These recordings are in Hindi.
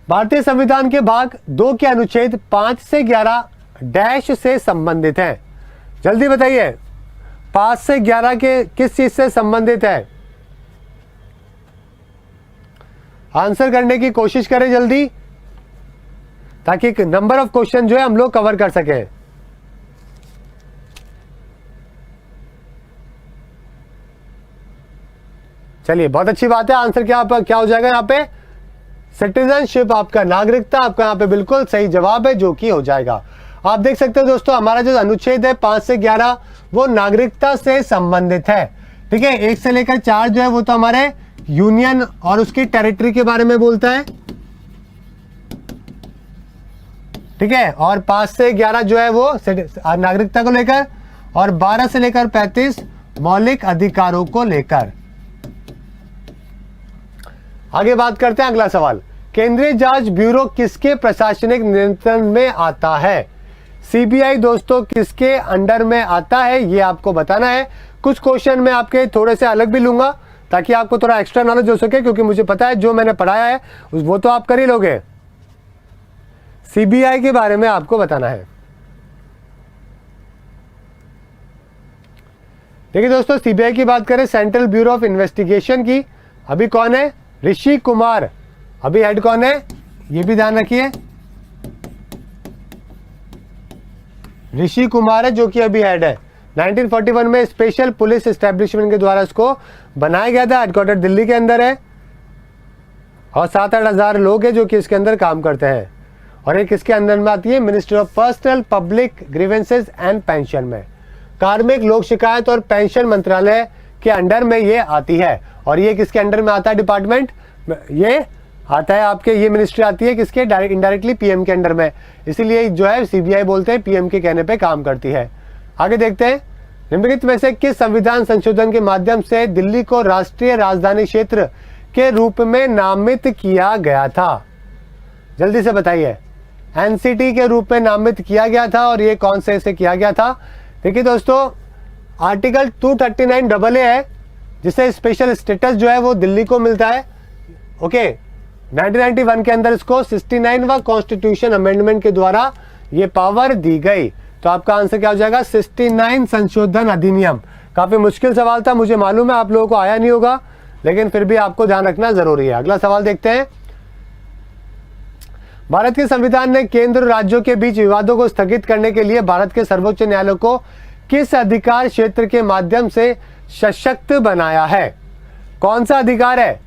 भारतीय संविधान के भाग 2 के अनुच्छेद 5 से 11 डैश से संबंधित है। जल्दी बताइए 5 से 11 के किस चीज से संबंधित है? आंसर करने की कोशिश करें जल्दी, ताकि नंबर ऑफ क्वेश्चन जो है हम लोग कवर कर सकें। चलिए बहुत अच्छी बात है। आंसर क्या हो जाएगा यहाँ पे? सिटीजनशिप, आपका नागरिकता आपका यहाँ पे बिल्कुल सही जवाब है, जो कि हो जाएगा। आप देख सकते हो दोस्तों हमारा जो अनुच्छेद है 5 से 11 वो नागरिकता से संबंधित है। ठीक है, 1 से लेकर 4 जो है वो तो हमारे यूनियन और उसकी टेरिटरी के बारे में बोलता है। ठीक है, और 5 से 11 जो है वो नागरिकता को लेकर, और 12 से लेकर 35 मौलिक अधिकारों को लेकर। आगे बात करते हैं, अगला सवाल, केंद्रीय जांच ब्यूरो किसके प्रशासनिक नियंत्रण में आता है? सीबीआई दोस्तों किसके अंडर में आता है, ये आपको बताना है। कुछ क्वेश्चन मैं आपके थोड़े से अलग भी लूंगा ताकि आपको थोड़ा एक्स्ट्रा नॉलेज हो सके, क्योंकि मुझे पता है जो मैंने पढ़ाया है वो तो आप कर ही लोगे। सीबीआई के बारे में आपको बताना है। देखिए दोस्तों, सीबीआई की बात करें, सेंट्रल ब्यूरो ऑफ इन्वेस्टिगेशन की, अभी कौन है? ऋषि कुमार। अभी हेड कौन है ये भी ध्यान रखिए, ऋषि कुमार है जो कि अभी हेड है। 1941 में स्पेशल पुलिस एस्टेब्लिशमेंट के द्वारा इसको बनाया गया था। हेडक्वार्टर दिल्ली के अंदर है और 7-8 हजार लोग हैं जो कि इसके अंदर काम करते हैं। और एक इसके अंदर में आती है ministry of personnel public grievances and pension में, कार्मिक लोक शिकायत और पेंशन मंत्रालय के अंडर में ये आती है। और ये किसके अंडर में आता है डिपार्टमेंट? ये आता है आपके, ये मिनिस्ट्री आती है किसके? इनडायरेक्टली पीएम के अंडर में, इसीलिए जो है सीबीआई बोलते हैं, पीएम के कहने पे काम करती है। आगे देखते हैं, निम्नलिखित में से किस संविधान संशोधन के माध्यम से दिल्ली को राष्ट्रीय राजधानी क्षेत्र के रूप में नामित किया गया था? जल्दी से बताइए। एनसीटी के रूप में नामित किया गया था, और ये कौन से किया गया था? देखिए दोस्तों, आर्टिकल 239AA है जिससे स्पेशल स्टेटस जो है वो दिल्ली को मिलता है। ओके, 1991 के अंदर इसको 69वां कॉन्स्टिट्यूशन अमेंडमेंट के द्वारा ये पावर दी गई। तो आपका आंसर क्या हो जाएगा? 69 संशोधन अधिनियम। काफी मुश्किल सवाल था, मुझे मालूम है आप लोगों को आया नहीं होगा, लेकिन फिर भी आपको ध्यान रखना जरूरी है। अगला सवाल देखते हैं, भारत के संविधान ने केंद्र और राज्यों के बीच विवादों को स्थगित करने के लिए भारत के सर्वोच्च न्यायालय को किस अधिकार क्षेत्र के माध्यम से सशक्त बनाया है? कौन सा अधिकार है?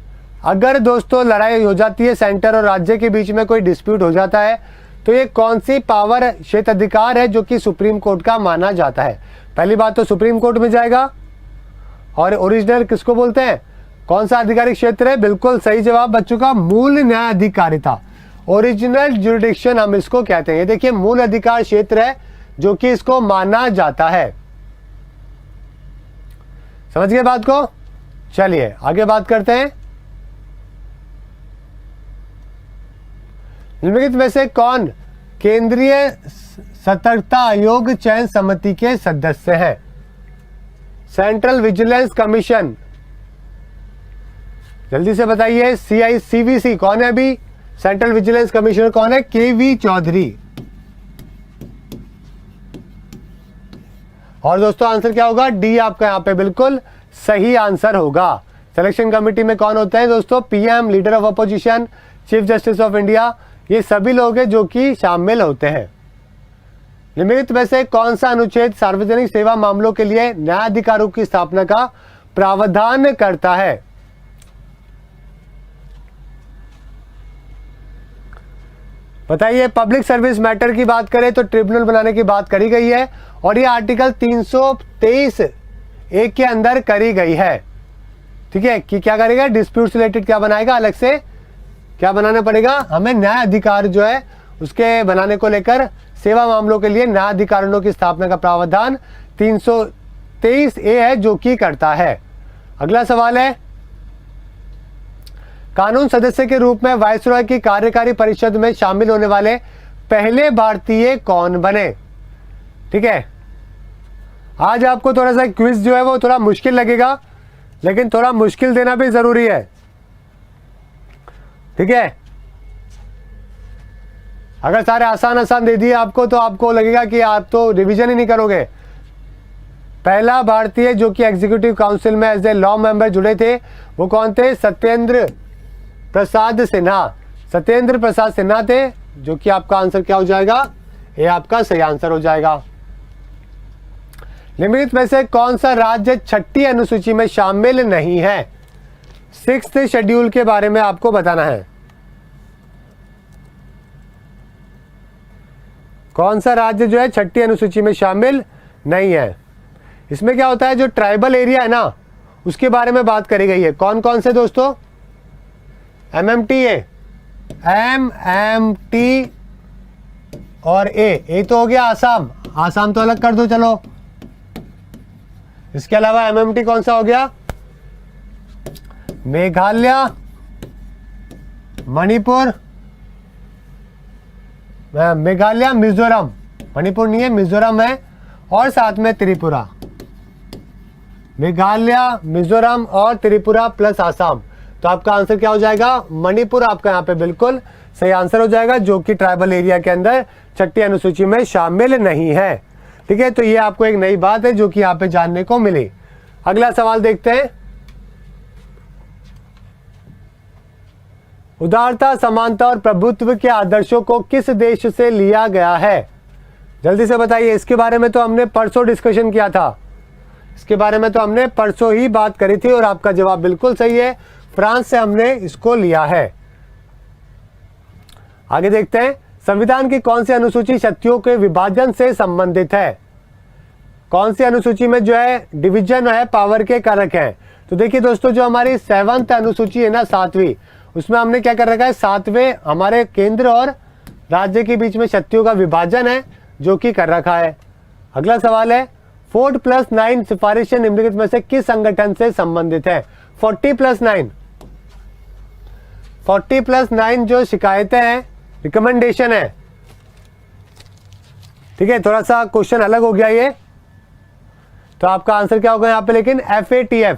अगर दोस्तों लड़ाई हो जाती है सेंटर और राज्य के बीच में, कोई डिस्प्यूट हो जाता है, तो ये कौन सी पावर क्षेत्र अधिकार है जो कि सुप्रीम कोर्ट का माना जाता है? पहली बात तो सुप्रीम कोर्ट में जाएगा। और ओरिजिनल किसको बोलते हैं? कौन सा आधिकारिक क्षेत्र है? बिल्कुल सही जवाब बच्चों का, मूल न्याय अधिकारिता, ओरिजिनल जुरिडिक्शन हम इसको कहते हैं। ये देखिए मूल अधिकार क्षेत्र है जो कि इसको माना जाता है। समझ गए बात को? चलिए आगे बात करते हैं, निम्नलिखित में से कौन केंद्रीय सतर्कता आयोग चयन समिति के सदस्य हैं? सेंट्रल विजिलेंस कमीशन, जल्दी से बताइए। CVC कौन है? अभी सेंट्रल विजिलेंस कमिश्नर कौन है? KV चौधरी। और दोस्तों आंसर क्या होगा? डी आपका यहाँ पे बिल्कुल सही आंसर होगा। सिलेक्शन कमेटी में कौन होते हैं दोस्तों? PM, leader of opposition, chief justice of India, ये सभी लोग हैं जो कि शामिल होते हैं। निम्नलिखित में से कौन सा अनुच्छेद सार्वजनिक सेवा मामलों के लिए न्यायाधिकारों की स्थापना का प्रावधान करता है? बताइए। पब्लिक सर्विस मैटर की बात करें तो ट्रिब्यूनल बनाने की बात करी गई है, और ये आर्टिकल 323(1) के अंदर करी गई है। ठीक है, कि क्या करेगा? डिस्प्यूट रिलेटेड क्या बनाएगा? अलग से क्या बनाना पड़ेगा हमें? न्याय अधिकार जो है उसके बनाने को लेकर सेवा मामलों के लिए न्याय अधिकारियों की स्थापना का प्रावधान 323(a) है जो कि करता है। अगला सवाल है, कानून सदस्य के रूप में वायसरॉय की कार्यकारी परिषद में शामिल होने वाले पहले भारतीय कौन बने? ठीक है, आज आपको थोड़ा सा क्विज जो है वो थोड़ा मुश्किल लगेगा, लेकिन थोड़ा मुश्किल देना भी जरूरी है। ठीक है, अगर सारे आसान आसान दे दिए आपको तो आपको लगेगा कि आप तो रिवीजन ही नहीं करोगे। पहला भारतीय जो कि एग्जीक्यूटिव काउंसिल में एज ए लॉ मेंबर जुड़े थे वो कौन थे? सत्येंद्र प्रसाद सिन्हा। सत्येंद्र प्रसाद सिन्हा थे, जो कि आपका आंसर क्या हो जाएगा? ये आपका सही आंसर हो जाएगा। निम्नलिखित में से कौन सा राज्य छठी अनुसूची में शामिल नहीं है? 6th शेड्यूल के बारे में आपको बताना है। कौन सा राज्य जो है छठी अनुसूची में शामिल नहीं है? इसमें क्या होता है, जो ट्राइबल एरिया है ना उसके बारे में बात करी गई है। कौन कौन से दोस्तों? MMT है, MMT और ए तो हो गया आसाम। आसाम तो अलग कर दो चलो। इसके अलावा MMT कौन सा हो गया? मेघालय, मणिपुर, मेघालय, मिजोरम, मणिपुर नहीं है मिजोरम है, और साथ में त्रिपुरा। मेघालय, मिजोरम और त्रिपुरा प्लस आसाम। तो आपका आंसर क्या हो जाएगा? मणिपुर आपका यहाँ पे बिल्कुल सही आंसर हो जाएगा, जो कि ट्राइबल एरिया के अंदर छठी अनुसूची में शामिल नहीं है। ठीक है, तो ये आपको एक नई बात है जो कि यहाँ पे जानने को मिली। अगला सवाल देखते हैं। उदारता, समानता और प्रभुत्व के आदर्शों को किस देश से लिया गया है? जल्दी से बताइए। इसके बारे में तो हमने परसों डिस्कशन किया था, इसके बारे में तो हमने परसों ही बात करी थी और आपका जवाब बिल्कुल सही है, फ्रांस से हमने इसको लिया है। आगे देखते हैं। संविधान की कौन सी अनुसूची शक्तियों के विभाजन से संबंधित है? कौन सी अनुसूची में जो है डिवीजन है पावर के कारक है? तो देखिए दोस्तों, जो हमारी 7th अनुसूची है ना, 7वीं, उसमें हमने क्या कर रखा है? 7वें हमारे केंद्र और राज्य के बीच में शक्तियों का विभाजन है जो कि कर रखा है। अगला सवाल है, 4+9 सिफारिशें निम्नलिखित में से किस संगठन से संबंधित है? 40+9 40+9 जो शिकायतें हैं, रिकमेंडेशन है। ठीक है, थोड़ा सा क्वेश्चन अलग हो गया ये, तो आपका आंसर क्या होगा यहाँ पे? लेकिन FATF,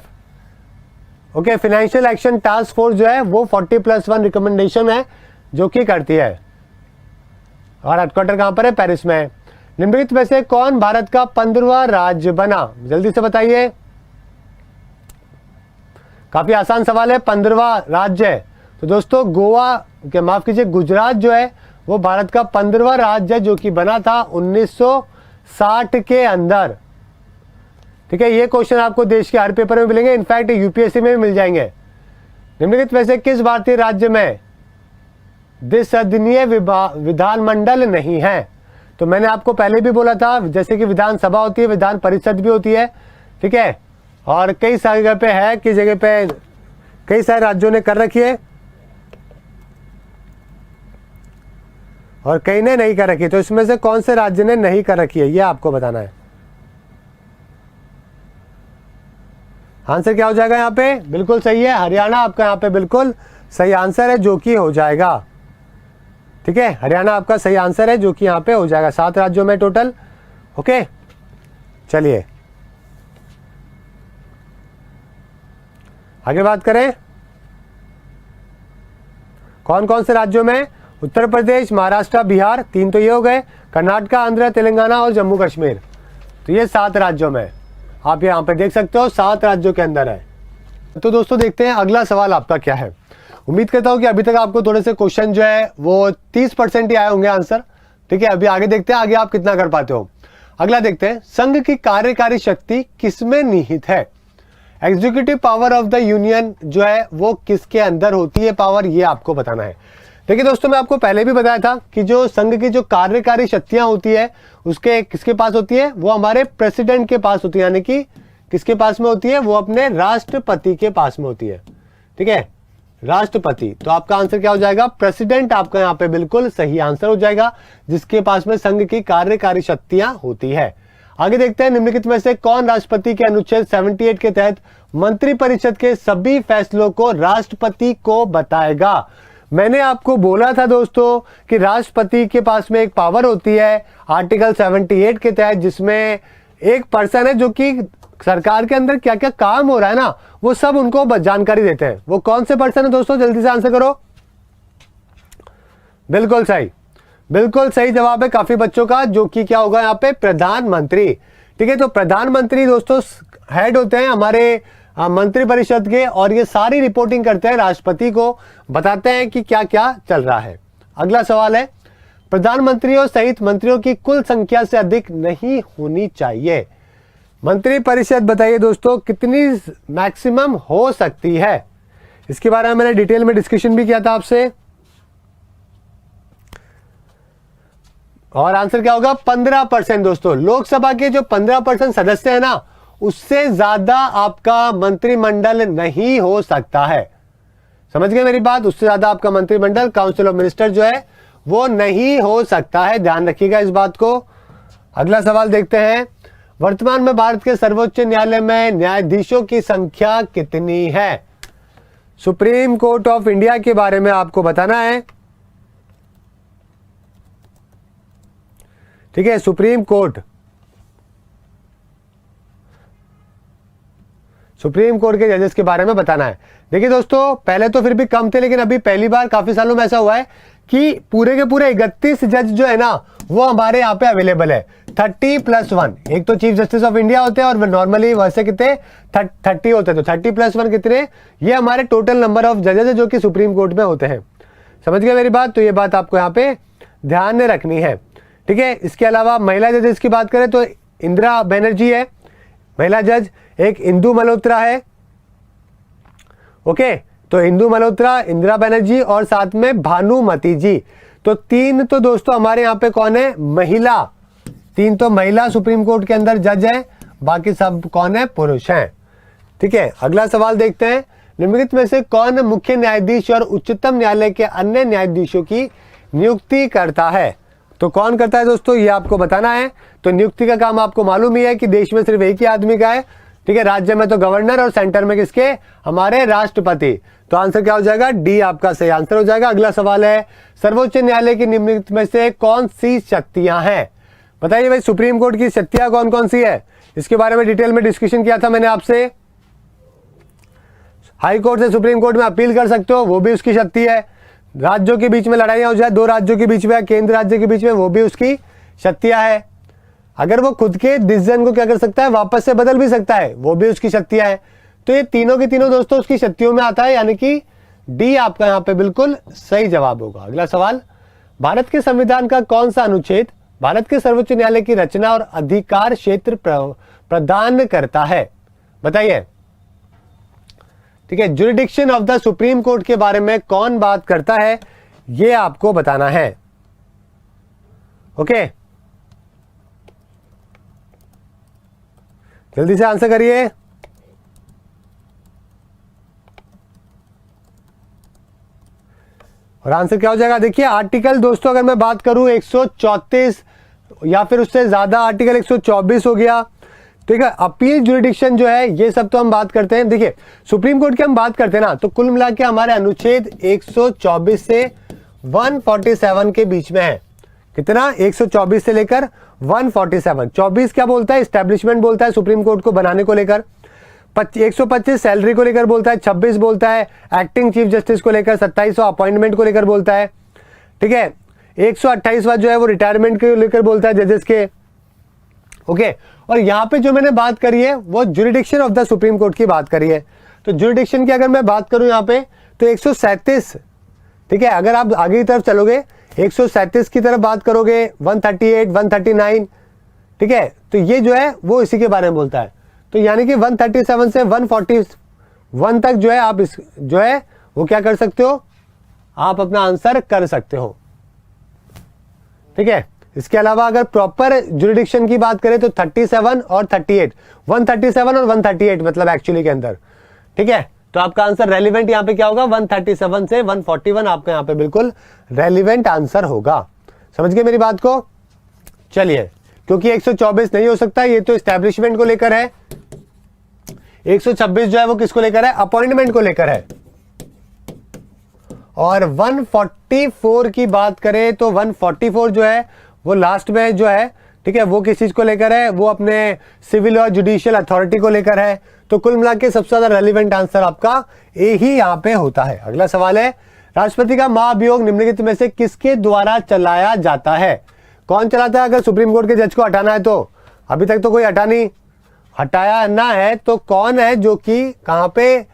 okay, financial action task force जो है वो 40+1 रिकमेंडेशन है जो कि करती है, और हेडक्वार्टर कहां पर है? पेरिस में है। निम्नलिखित में से कौन भारत का 15वां राज्य बना? जल्दी से बताइए। काफी आसान सवाल है। 15वां राज्य है तो दोस्तों गोवा के, माफ कीजिए, गुजरात जो है वो भारत का 15वां राज्य है जो कि बना था 1960 के अंदर। ठीक है, ये क्वेश्चन आपको देश के हर पेपर में मिलेंगे, इनफैक्ट यूपीएससी में भी मिल जाएंगे। निम्नलिखित में से किस भारतीय राज्य में द्विसदनीय विधानमंडल नहीं है? तो मैंने आपको पहले भी बोला था, जैसे कि विधानसभा होती है, विधान परिषद भी होती है। ठीक है, और कई सारी जगह पे है, किस जगह पे कई सारे राज्यों ने कर रखी है और कई ने नहीं कर रखी। तो इसमें से कौन से राज्य ने नहीं कर रखी है, ये आपको बताना है। आंसर क्या हो जाएगा यहाँ पे? बिल्कुल सही है, हरियाणा आपका यहाँ पे बिल्कुल सही आंसर है जो कि हो जाएगा। ठीक है, हरियाणा आपका सही आंसर है जो कि यहाँ पे हो जाएगा। 7 राज्यों में टोटल। ओके, चलिए आगे बात करें। कौन कौन से राज्यों में? उत्तर प्रदेश, महाराष्ट्र, बिहार, 3 तो ये हो गए, कर्नाटक, आंध्र, तेलंगाना और जम्मू कश्मीर। तो ये 7 राज्यों में आप यहाँ पे देख सकते हो, 7 राज्यों के अंदर है। तो दोस्तों देखते हैं अगला सवाल आपका क्या है। उम्मीद करता हूं कि अभी तक आपको थोड़े से क्वेश्चन जो है वो 30% ही आए होंगे आंसर। ठीक है, अभी आगे देखते हैं आगे आप कितना कर पाते हो। अगला देखते हैं, संघ की कार्यकारी शक्ति किसमें निहित है? Executive power of the union जो है वो किसके अंदर होती है पावर, ये आपको बताना है। देखिए दोस्तों, मैं आपको पहले भी बताया था कि जो संघ की जो कार्यकारी शक्तियां होती है उसके किसके पास होती है? वो हमारे प्रेसिडेंट के पास होती है, यानी कि किसके पास में होती है? वो अपने राष्ट्रपति के पास में होती है। ठीक है, राष्ट्रपति। तो आपका आंसर क्या हो जाएगा? प्रेसिडेंट आपका यहाँ पे बिल्कुल सही आंसर हो जाएगा, जिसके पास में संघ की कार्यकारी शक्तियां होती है। आगे देखते हैं, निम्नलिखित में से कौन राष्ट्रपति के अनुच्छेद 78 के तहत मंत्रिपरिषद के सभी फैसलों को राष्ट्रपति को बताएगा? मैंने आपको बोला था दोस्तों कि राष्ट्रपति के पास में एक पावर होती है आर्टिकल 78 के तहत, जिसमें एक पर्सन है जो कि सरकार के अंदर क्या क्या काम हो रहा है ना वो सब उनको जानकारी देते हैं। वो कौन से पर्सन है दोस्तों? जल्दी से आंसर करो। बिल्कुल सही, बिल्कुल सही जवाब है काफी बच्चों का, जो कि क्या होगा यहाँ पे प्रधानमंत्री। ठीक है, तो प्रधानमंत्री दोस्तों हेड होते हैं हमारे मंत्री परिषद के, और ये सारी रिपोर्टिंग करते हैं राष्ट्रपति को, बताते हैं कि क्या क्या चल रहा है। अगला सवाल है, प्रधानमंत्रियों सहित मंत्रियों की कुल संख्या से अधिक नहीं होनी चाहिए। मंत्री परिषद बताइए दोस्तों कितनी मैक्सिमम हो सकती है। इसके बारे में मैंने डिटेल में डिस्कशन भी किया था आपसे, और आंसर क्या होगा 15% दोस्तों। लोकसभा के जो 15% सदस्य है ना, उससे ज्यादा आपका मंत्रिमंडल नहीं हो सकता है। समझ गए मेरी बात, उससे ज्यादा आपका मंत्रिमंडल काउंसिल ऑफ मिनिस्टर जो है वो नहीं हो सकता है, ध्यान रखिएगा इस बात को। अगला सवाल देखते हैं, वर्तमान में भारत के सर्वोच्च न्यायालय में न्यायाधीशों की संख्या कितनी है। सुप्रीम कोर्ट ऑफ इंडिया के बारे में आपको बताना है। ठीक है, सुप्रीम कोर्ट के जजेस के बारे में बताना है। देखिए दोस्तों, पहले तो फिर भी कम थे, लेकिन अभी पहली बार काफी सालों में ऐसा हुआ है कि पूरे के पूरे 31 जज जो है ना वो हमारे यहाँ पे अवेलेबल है। 30+1, एक तो चीफ जस्टिस ऑफ इंडिया होते हैं और नॉर्मली वैसे कितने 30 होते हैं, तो 30+1 कितने, ये हमारे टोटल नंबर ऑफ जजेस है जो कि सुप्रीम कोर्ट में होते हैं। समझ गए मेरी बात, तो ये बात आपको यहाँ पे ध्यान में रखनी है। ठीक है, इसके अलावा महिला जजेस की बात करें तो इंदिरा बनर्जी है महिला जज, एक इंदु मल्होत्रा है। ओके, तो इंदु मल्होत्रा, इंदिरा बनर्जी और साथ में भानुमति जी, तो 3 तो दोस्तों हमारे यहाँ पे कौन है, महिला, 3 तो महिला सुप्रीम कोर्ट के अंदर जज है, बाकी सब कौन है, पुरुष हैं। ठीक है, अगला सवाल देखते हैं, निम्नलिखित में से कौन मुख्य न्यायाधीश और उच्चतम न्यायालय के अन्य न्यायाधीशों की नियुक्ति करता है। तो कौन करता है दोस्तों, ये आपको बताना है। तो नियुक्ति का काम आपको मालूम ही है कि देश में सिर्फ एक ही आदमी का है। ठीक है, राज्य में तो गवर्नर और सेंटर में किसके, हमारे राष्ट्रपति। तो आंसर क्या हो जाएगा, डी आपका सही आंसर हो जाएगा। अगला सवाल है, सर्वोच्च न्यायालय की निम्नलिखित में से कौन सी शक्तियां हैं। बताइए भाई, सुप्रीम कोर्ट की शक्तियां कौन कौन सी है, इसके बारे में डिटेल में डिस्कशन किया था मैंने आपसे। हाई कोर्ट से सुप्रीम कोर्ट में अपील कर सकते हो, वो भी उसकी शक्ति है। राज्यों के बीच में लड़ाइयां हो जाए, 2 राज्यों के बीच में, केंद्र राज्य के बीच में, वो भी उसकी शक्तियां है। अगर वो खुद के डिसीजन को क्या कर सकता है, वापस से बदल भी सकता है, वो भी उसकी शक्तियां है। तो ये तीनों के तीनों दोस्तों उसकी शक्तियों में आता है, यानी कि डी आपका यहाँ पे बिल्कुल सही जवाब होगा। अगला सवाल, भारत के संविधान का कौन सा अनुच्छेद भारत के सर्वोच्च न्यायालय की रचना और अधिकार क्षेत्र प्रदान करता है। बताइए। ठीक है, jurisdiction of the supreme court के बारे में कौन बात करता है, ये आपको बताना है। ओके, जल्दी से आंसर करिए। और आंसर क्या हो जाएगा, देखिए आर्टिकल दोस्तों अगर मैं बात करूं 134 या फिर उससे ज्यादा, आर्टिकल 124 हो गया। ठीक है, अपील जुरिडिक्शन जो है ये सब तो हम बात करते हैं। देखिए सुप्रीम कोर्ट की हम बात करते हैं ना, तो कुल मिला के हमारे अनुच्छेद 124 से 147 के बीच में है। कितना, 124 से लेकर 147। 24 क्या बोलता है, इस्टेब्लिशमेंट बोलता है सुप्रीम कोर्ट को बनाने को लेकर। 125 सैलरी को लेकर बोलता है, 26 बोलता है एक्टिंग चीफ जस्टिस को लेकर, 27 अपॉइंटमेंट को लेकर बोलता है। ठीक है, 128वां जो है वो रिटायरमेंट को लेकर बोलता है जजेस के। ओके, और यहां पे जो मैंने बात करी है वो jurisdiction of the supreme court की बात करी है। तो जुरिडिक्शन की अगर मैं बात करूं यहां पे तो 137, ठीक है, अगर आप आगे की तरफ चलोगे 137 की तरफ बात करोगे, 138, 139, ठीक है, तो ये जो है वो इसी के बारे में बोलता है। तो यानी कि 137 से 141 तक जो है आप इस जो है वो क्या कर सकते हो, आप अपना आंसर कर सकते हो। ठीक है, इसके अलावा अगर प्रॉपर जुरिडिक्शन की बात करें तो 37 और 38, 137 और 138 मतलब एक्चुअली के अंदर। ठीक है, तो आपका आंसर रेलिवेंट यहाँ पे क्या होगा, 137 से 141 आपका यहाँ पे बिल्कुल रेलिवेंट आंसर होगा। समझ गए मेरी बात को। चलिए, क्योंकि 124 नहीं हो सकता, ये तो एस्टैब्लिशमेंट को लेकर है। 126 जो है वो किसको लेकर है, अपॉइंटमेंट को लेकर है। और 144 की बात करें तो 144 जो है वो लास्ट में जो है, ठीक है, वो किस चीज को लेकर है, वो अपने सिविल और जुडिशियल अथॉरिटी को लेकर है। तो कुल मिला के सबसे ज्यादा रेलिवेंट आंसर आपका ए ही यहां पे होता है। अगला सवाल है, राष्ट्रपति का महाभियोग निम्नलिखित में से किसके द्वारा चलाया जाता है? कौन चलाता है? अगर सुप्रीम कोर्ट के जज को हटाना है तो अभी तक तो कोई हटा नहीं, हटाया ना है तो कौन है जो कि कहां पे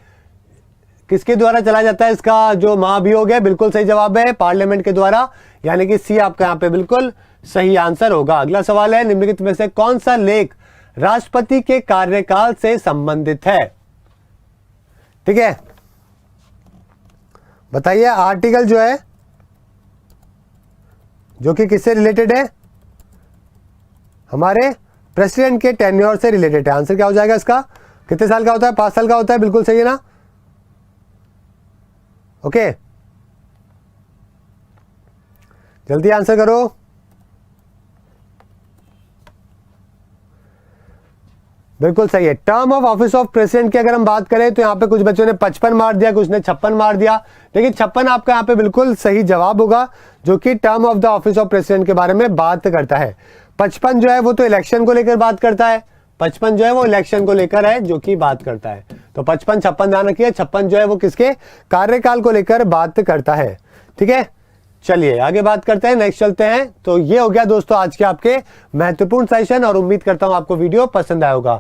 किसके द्वारा चला जाता है? इसका जो महाभियोग है बिल्कुल सही जवाब है पार्लियामेंट के द्वारा, यानी कि सी आपका यहां पे बिल्कुल सही आंसर होगा। अगला सवाल है निम्नलिखित में से कौन सा लेख राष्ट्रपति के कार्यकाल से संबंधित है? ठीक है, बताइए। आर्टिकल जो है जो कि किससे रिलेटेड है? हमारे प्रेसिडेंट के टेन्योर से रिलेटेड है। आंसर क्या हो जाएगा इसका? कितने साल का होता है? 5 साल का होता है, बिल्कुल सही है ना? ओके, जल्दी आंसर करो। बिल्कुल सही है। Term of office of president की अगर हम बात करें तो यहाँ पे कुछ बच्चों ने 55 मार दिया, कुछ ने 56 मार दिया, लेकिन 56 आपका यहाँ पे बिल्कुल सही जवाब होगा, जो कि term of the office of president के बारे में बात करता है। 55 जो है वो तो इलेक्शन को लेकर बात करता है, 55 जो है वो इलेक्शन को लेकर है जो कि बात करता है। तो 55 56 ध्यान रखिए, 56 जो है वो किसके कार्यकाल को लेकर बात करता है। ठीक है, चलिए आगे बात करते हैं, नेक्स्ट चलते हैं। तो ये हो गया दोस्तों आज के आपके महत्वपूर्ण सेशन, और उम्मीद करता हूं आपको वीडियो पसंद आया होगा।